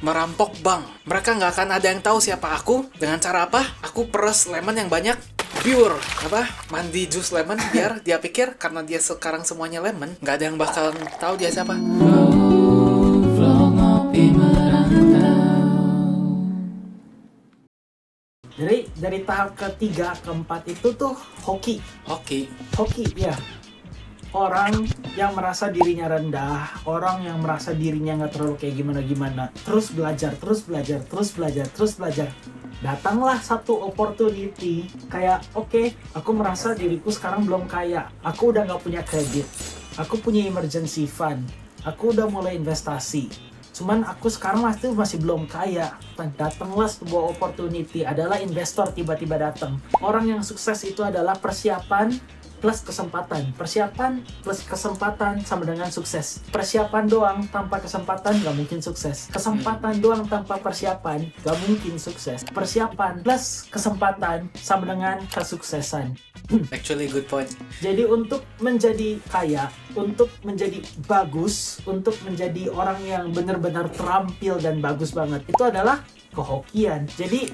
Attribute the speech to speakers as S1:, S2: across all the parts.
S1: merampok bank. Mereka nggak akan ada yang tahu siapa aku. Dengan cara apa? Aku peres lemon yang banyak. Pure mandi jus lemon biar dia pikir karena dia sekarang semuanya lemon, nggak ada yang bakal tahu dia siapa.
S2: Jadi dari tahap ketiga, keempat itu tuh hoki ya. Orang yang merasa dirinya rendah, orang yang merasa dirinya nggak terlalu kayak gimana-gimana, terus belajar. Datanglah satu opportunity, kayak oke, aku merasa diriku sekarang belum kaya, aku udah nggak punya kredit, aku punya emergency fund, aku udah mulai investasi, cuman aku sekarang masih belum kaya. Datanglah sebuah opportunity, adalah investor tiba-tiba datang. Orang yang sukses itu adalah persiapan plus kesempatan. Persiapan plus kesempatan sama dengan sukses. Persiapan doang tanpa kesempatan gak mungkin sukses. Kesempatan doang tanpa persiapan gak mungkin sukses. Persiapan plus kesempatan sama dengan kesuksesan.
S1: Actually good point.
S2: Jadi untuk menjadi kaya, untuk menjadi bagus, untuk menjadi orang yang benar-benar terampil dan bagus banget, itu adalah kehokian. Jadi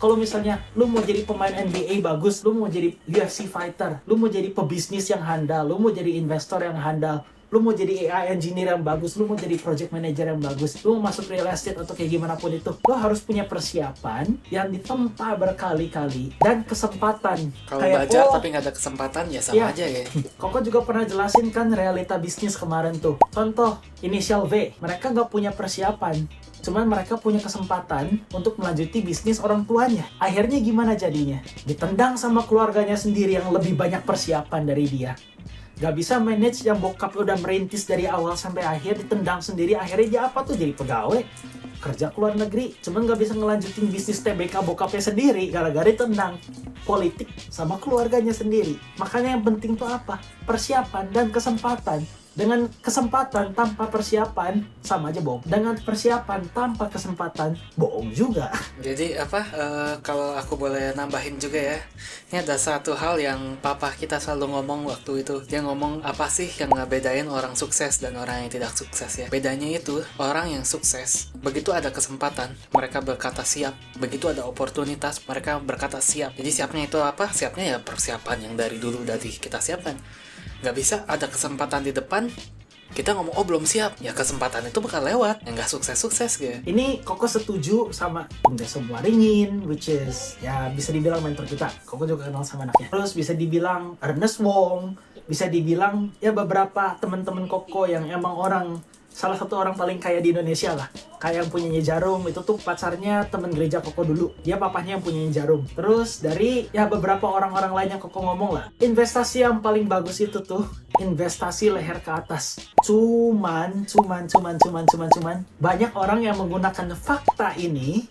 S2: kalau misalnya lu mau jadi pemain NBA bagus, lu mau jadi UFC fighter, lu mau jadi pebisnis yang handal, lu mau jadi investor yang handal, lu mau jadi AI engineer yang bagus, lu mau jadi project manager yang bagus, lu mau masuk real estate atau kayak gimana pun itu, lu harus punya persiapan yang ditempa berkali-kali dan kesempatan.
S1: Kalau belajar tapi nggak ada kesempatan ya sama aja ya.
S2: Koko juga pernah jelasin kan realita bisnis kemarin tuh. Contoh, inisial V, mereka nggak punya persiapan, cuman mereka punya kesempatan untuk melanjuti bisnis orang tuanya. Akhirnya gimana jadinya? Ditendang sama keluarganya sendiri yang lebih banyak persiapan dari dia. Gak bisa manage yang bokap udah merintis dari awal sampai akhir, ditendang sendiri. Akhirnya dia apa tuh? Jadi pegawai, kerja ke luar negeri, cuman gak bisa ngelanjutin bisnis TBK bokapnya sendiri gara-gara ditendang. Politik sama keluarganya sendiri. Makanya yang penting tuh apa? Persiapan dan kesempatan. Dengan kesempatan tanpa persiapan sama aja bohong. Dengan persiapan tanpa kesempatan bohong juga.
S1: Jadi kalau aku boleh nambahin juga ya, ini ada satu hal yang papa kita selalu ngomong waktu itu. Dia ngomong apa sih yang ngebedain orang sukses dan orang yang tidak sukses ya. Bedanya itu orang yang sukses, begitu ada kesempatan mereka berkata siap, begitu ada oportunitas mereka berkata siap. Jadi siapnya itu apa? Siapnya ya persiapan yang dari dulu udah kita siapkan. Nggak bisa ada kesempatan di depan kita ngomong oh belum siap, ya kesempatan itu bakal lewat, yang nggak sukses gitu.
S2: Ini Koko setuju sama Bunda Semua Ringin, which is ya bisa dibilang mentor kita. Koko juga kenal sama anaknya. Terus bisa dibilang Ernest Wong, bisa dibilang ya beberapa teman-teman Koko yang emang salah satu orang paling kaya di Indonesia lah. Kayak yang punyanya Jarum, itu tuh pacarnya temen gereja Koko dulu. Dia papahnya yang punyanya Jarum. Terus dari ya beberapa orang-orang lain yang Koko ngomong lah. Investasi yang paling bagus itu tuh investasi leher ke atas. Cuman banyak orang yang menggunakan fakta ini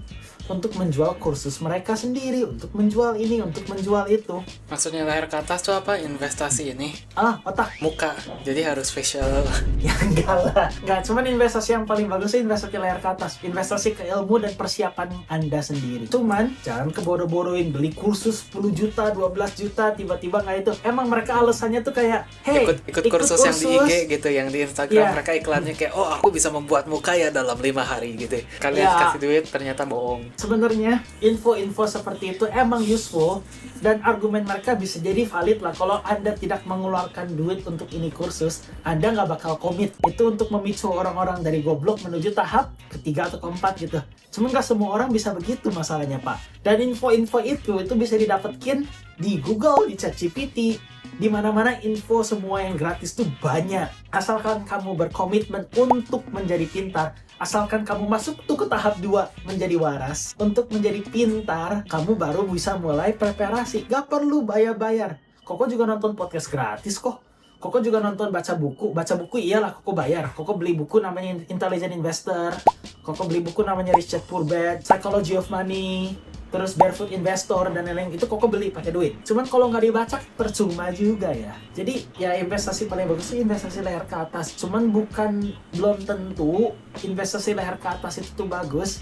S2: untuk menjual kursus mereka sendiri, untuk menjual ini, untuk menjual itu.
S1: Maksudnya leher ke atas tuh apa? Investasi ini?
S2: Otak.
S1: Muka, jadi harus facial.
S2: Ya enggak lah. Enggak, cuman investasi yang paling bagus sih investasi leher ke atas. Investasi ke ilmu dan persiapan Anda sendiri. Cuman, jangan kebodoh-bodohin beli kursus 10 juta, 12 juta, tiba-tiba nggak itu. Emang mereka alasannya tuh kayak, hey,
S1: ikut kursus yang di IG gitu, yang di Instagram mereka iklannya kayak, oh aku bisa membuat muka ya dalam 5 hari gitu. Kalian kasih duit, ternyata bohong.
S2: Sebenarnya info-info seperti itu emang useful dan argumen mereka bisa jadi valid lah. Kalau Anda tidak mengeluarkan duit untuk ini kursus, Anda nggak bakal komit. Itu untuk memicu orang-orang dari goblok menuju tahap ketiga atau keempat gitu. Cuma nggak semua orang bisa begitu masalahnya Pak. Dan info-info itu bisa didapetin di Google, di ChatGPT, di mana-mana. Info semua yang gratis tuh banyak. Asalkan kamu berkomitmen untuk menjadi pintar, asalkan kamu masuk tuh ke tahap 2 menjadi waras. Untuk menjadi pintar, kamu baru bisa mulai preparasi. Gak perlu bayar-bayar. Koko juga nonton podcast gratis kok. Koko juga nonton baca buku. Baca buku iyalah Koko bayar. Koko beli buku namanya Intelligent Investor. Koko beli buku namanya Rich Dad Poor Dad, Psychology of Money, terus Barefoot Investor dan lain-lain. Itu Koko beli pakai duit. Cuman kalau nggak dibaca percuma juga ya. Jadi ya investasi paling bagus sih investasi leher ke atas. Cuman belum tentu investasi leher ke atas itu tuh bagus.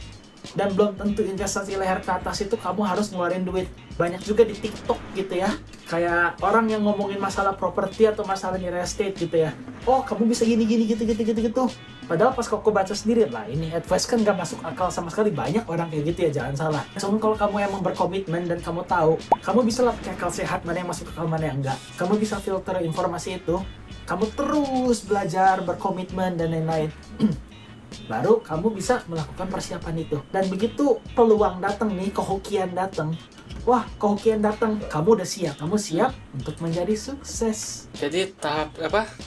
S2: Dan belum tentu investasi leher ke atas itu kamu harus ngeluarin duit. Banyak juga di TikTok gitu ya, Kayak orang yang ngomongin masalah properti atau masalah real estate gitu ya. Oh, kamu bisa gini gitu. Padahal pas kok aku baca sendiri lah, ini advice kan gak masuk akal sama sekali. Banyak orang kayak gitu ya, jangan salah. Soalnya kalau kamu emang berkomitmen dan kamu tahu, kamu bisa lah pakai akal sehat mana yang masuk akal mana yang enggak. Kamu bisa filter informasi itu. Kamu terus belajar, berkomitmen dan lain-lain. Baru kamu bisa melakukan persiapan itu. Dan begitu peluang datang nih, kehokian datang. Wah, kehokian datang, kamu udah siap. Kamu siap untuk menjadi sukses.
S1: Jadi tahap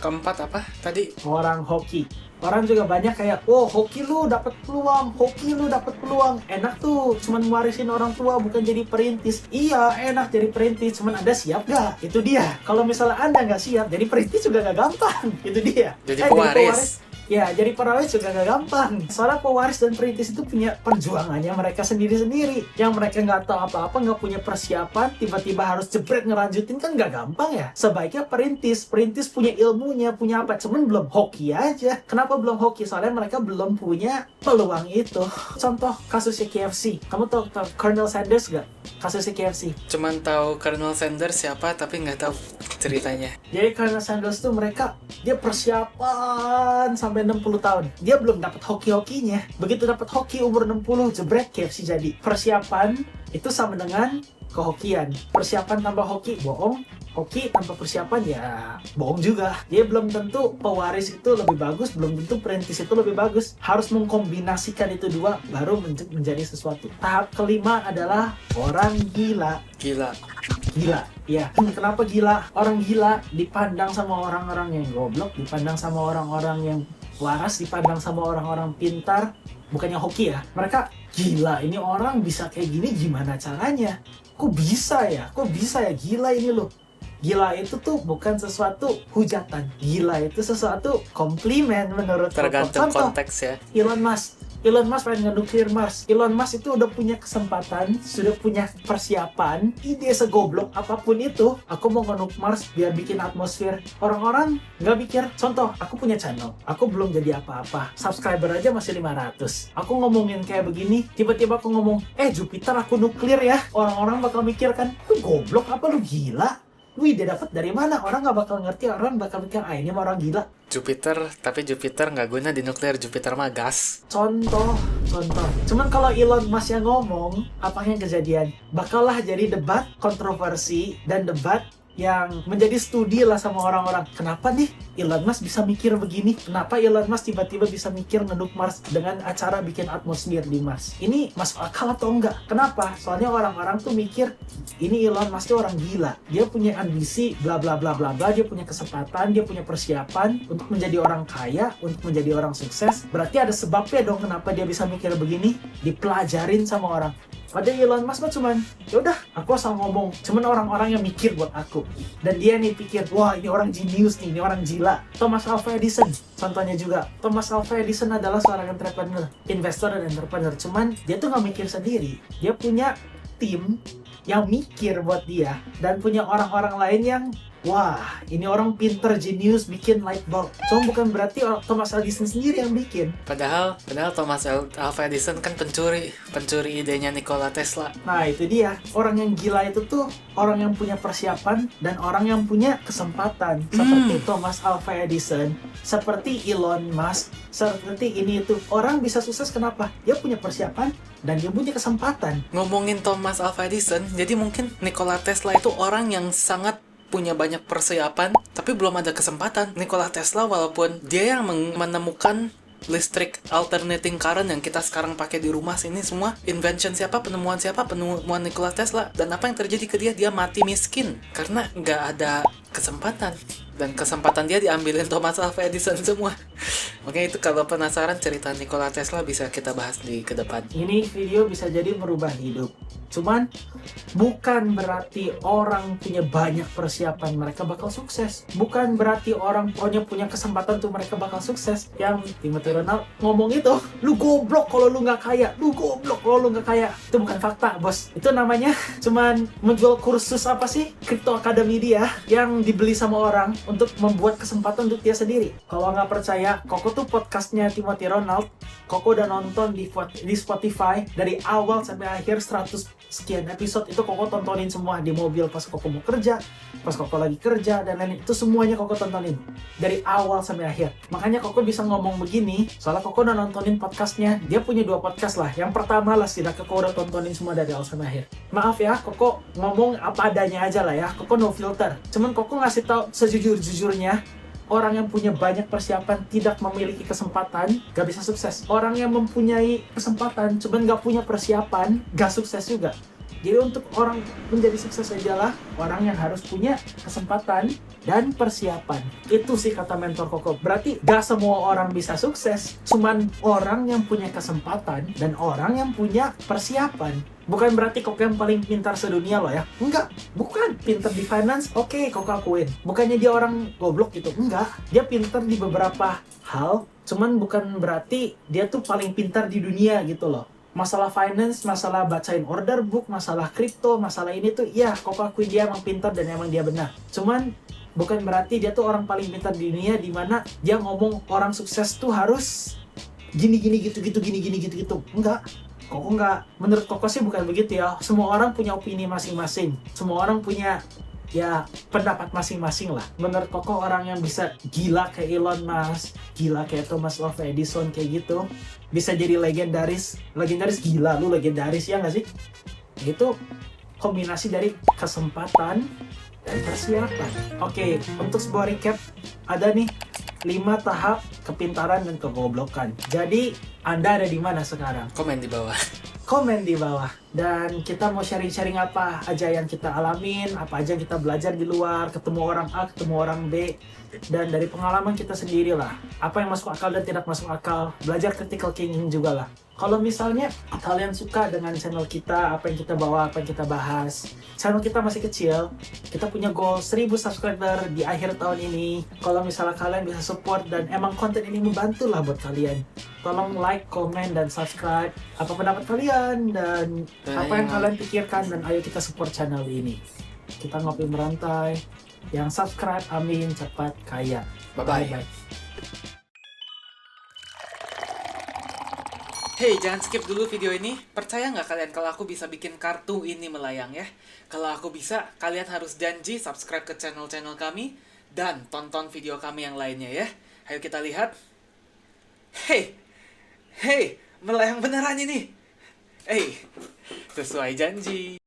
S1: keempat tadi?
S2: Orang hoki. Orang juga banyak kayak, oh hoki lu dapat peluang, enak tuh, cuman warisin orang tua bukan jadi perintis. Iya, enak jadi perintis, cuman Anda siap gak? Itu dia. Kalau misalnya Anda nggak siap, jadi perintis juga nggak gampang. Itu dia.
S1: Jadi pewaris.
S2: Ya, jadi pewaris juga gak gampang. Soalnya pewaris dan perintis itu punya perjuangannya mereka sendiri-sendiri. Yang mereka nggak tahu apa-apa, nggak punya persiapan, tiba-tiba harus jebret ngelanjutin kan nggak gampang ya. Sebaiknya perintis punya ilmunya, punya apa, cuman belum hoki aja. Kenapa belum hoki? Soalnya mereka belum punya peluang itu. Contoh kasusnya KFC. Kamu tahu Colonel Sanders gak? Kasusnya KFC.
S1: Cuman tahu Colonel Sanders siapa, tapi nggak tahu ceritanya.
S2: Jadi Colonel Sanders tuh dia persiapan sampai 60 tahun. Dia belum dapat hoki-hokinya. Begitu dapat hoki umur 60, jebret KFC jadi. Persiapan itu sama dengan kehokian. Persiapan tanpa hoki bohong. Hoki tanpa persiapan ya bohong juga. Dia belum tentu pewaris itu lebih bagus, belum tentu perintis itu lebih bagus. Harus mengkombinasikan itu dua baru menjadi sesuatu. Tahap kelima adalah orang gila. Gila, ya. Kenapa gila? Orang gila dipandang sama orang-orang yang goblok, dipandang sama orang-orang yang waras, dipandang sama orang-orang pintar. Bukannya hoki ya. Mereka gila, ini orang bisa kayak gini gimana caranya? Kok bisa ya? Gila ini loh. Gila itu tuh bukan sesuatu hujatan. Gila itu sesuatu komplimen menurut
S1: tergantung konteks ya.
S2: Elon Musk pengen ngenuklir Mars. Elon Musk itu udah punya kesempatan, sudah punya persiapan, ide segoblok apapun itu. Aku mau ngenuk Mars biar bikin atmosfer. Orang-orang nggak pikir. Contoh, aku punya channel. Aku belum jadi apa-apa. Subscriber aja masih 500. Aku ngomongin kayak begini, tiba-tiba aku ngomong, Jupiter aku nuklir ya. Orang-orang bakal mikir kan, lu goblok apa lu gila? Lu ide dapat dari mana? Orang nggak bakal ngerti, orang bakal mikir, ini mah orang gila.
S1: Tapi Jupiter nggak guna di nuklir, Jupiter mah gas.
S2: Contoh. Cuman kalau Elon Musk yang ngomong, apa yang kejadian? Bakallah jadi debat, kontroversi, dan debat yang menjadi studi lah sama orang-orang. Kenapa nih Elon Musk bisa mikir begini? Kenapa Elon Musk tiba-tiba bisa mikir ngenuk Mars dengan acara bikin atmosfer di Mars? Ini masuk akal atau enggak? Kenapa? Soalnya orang-orang tuh mikir ini Elon Musk tuh orang gila. Dia punya ambisi, bla bla bla bla bla. Dia punya kesempatan, dia punya persiapan untuk menjadi orang kaya, untuk menjadi orang sukses. Berarti ada sebabnya dong kenapa dia bisa mikir begini. Dipelajarin sama orang. Padahal Elon Musk mah cuman, yaudah aku asal ngomong. Cuman orang-orang yang mikir buat aku. Dan dia nih pikir, wah ini orang jenius nih, ini orang gila. Thomas Alva Edison, contohnya juga. Thomas Alva Edison adalah seorang entrepreneur, investor dan entrepreneur. Cuman dia tuh gak mikir sendiri. Dia punya tim yang mikir buat dia. Dan punya orang-orang lain yang, wah, ini orang pinter, jenius, bikin light bulb. Cuma bukan berarti Thomas Edison sendiri yang bikin.
S1: Padahal Thomas Alva Edison kan pencuri idenya Nikola Tesla.
S2: Nah, itu dia. Orang yang gila itu tuh orang yang punya persiapan dan orang yang punya kesempatan. Seperti Thomas Alva Edison, seperti Elon Musk, seperti ini itu. Orang bisa sukses kenapa? Dia punya persiapan dan dia punya kesempatan.
S1: Ngomongin Thomas Alva Edison, jadi mungkin Nikola Tesla itu orang yang sangat punya banyak persiapan, tapi belum ada kesempatan. Nikola Tesla walaupun dia yang menemukan listrik alternating current yang kita sekarang pakai di rumah sini semua invention siapa, penemuan Nikola Tesla. Dan apa yang terjadi ke dia? Dia mati miskin karena nggak ada kesempatan. Dan kesempatan dia diambilin Thomas Alva Edison semua. Oke, itu kalau penasaran cerita Nikola Tesla bisa kita bahas di ke depan.
S2: Ini video bisa jadi merubah hidup. Cuman bukan berarti orang punya banyak persiapan mereka bakal sukses. Bukan berarti orang punya kesempatan tuh mereka bakal sukses. Yang Timothy Ronald ngomong itu, lu goblok kalau lu nggak kaya, lu goblok kalau lu nggak kaya. Itu bukan fakta, bos. Itu namanya cuman menjual kursus apa sih? Crypto Academy dia yang dibeli sama orang untuk membuat kesempatan untuk dia sendiri. Kalau nggak percaya, Koko tuh podcastnya Timothy Ronald. Koko udah nonton di Spotify dari awal sampai akhir 100 sekian episode itu Koko tontonin semua di mobil pas Koko mau kerja, pas Koko lagi kerja dan lain itu semuanya Koko tontonin dari awal sampai akhir. Makanya Koko bisa ngomong begini soalnya Koko udah nontonin podcastnya. Dia punya 2 podcast lah. Yang pertama lah setidaknya Koko udah tontonin semua dari awal sampai akhir. Maaf ya, Koko ngomong apa adanya aja lah ya. Koko no filter. Cuman Koko ngasih tahu sejujur-jujurnya. Orang yang punya banyak persiapan tidak memiliki kesempatan, gak bisa sukses. Orang yang mempunyai kesempatan, cuman gak punya persiapan, gak sukses juga. Jadi untuk orang menjadi sukses adalah orang yang harus punya kesempatan dan persiapan. Itu sih kata mentor Koko. Berarti gak semua orang bisa sukses, cuman orang yang punya kesempatan dan orang yang punya persiapan. Bukan berarti Koko yang paling pintar sedunia loh ya. Enggak, bukan. Pintar di finance, oke, Koko akuin. Bukannya dia orang goblok gitu, enggak. Dia pintar di beberapa hal, cuman bukan berarti dia tuh paling pintar di dunia gitu loh. Masalah finance, masalah bacain order book, masalah kripto, masalah ini tuh ya Koko akuin dia emang pintar dan emang dia benar. Cuman bukan berarti dia tuh orang paling pintar di dunia, dimana dia ngomong orang sukses tuh harus gini gitu gitu. Enggak. Koko enggak, menurut Koko sih bukan begitu ya. Semua orang punya opini masing-masing. Semua orang punya ya pendapat masing-masing lah. Menurut Koko orang yang bisa gila kayak Elon Musk, gila kayak Thomas Alva Edison kayak gitu, bisa jadi legendaris gila, lu legendaris ya nggak sih? Itu kombinasi dari kesempatan dan persiapan. Oke, untuk sebuah recap ada nih 5 tahap kepintaran dan kegoblokan. Jadi Anda ada di mana sekarang?
S1: Komen di bawah.
S2: Komen di bawah. Dan kita mau sharing-sharing apa aja yang kita alamin, apa aja yang kita belajar di luar, ketemu orang A, ketemu orang B, dan dari pengalaman kita sendiri lah. Apa yang masuk akal dan tidak masuk akal, belajar critical thinking juga lah. Kalau misalnya kalian suka dengan channel kita, apa yang kita bawa, apa yang kita bahas, channel kita masih kecil, kita punya goal 1000 subscriber di akhir tahun ini. Kalau misalnya kalian bisa support dan emang konten ini membantu lah buat kalian, tolong like, comment, dan subscribe. Apa pendapat kalian dan apa yang kalian pikirkan, dan ayo kita support channel ini. Kita ngopi merantai. Yang subscribe, amin, cepat kaya.
S1: Bye-bye. Hey, jangan skip dulu video ini. Percaya nggak kalian kalau aku bisa bikin kartu ini melayang ya? Kalau aku bisa, kalian harus janji subscribe ke channel-channel kami dan tonton video kami yang lainnya ya. Ayo kita lihat. Hey, melayang beneran ini. Sesuai janji.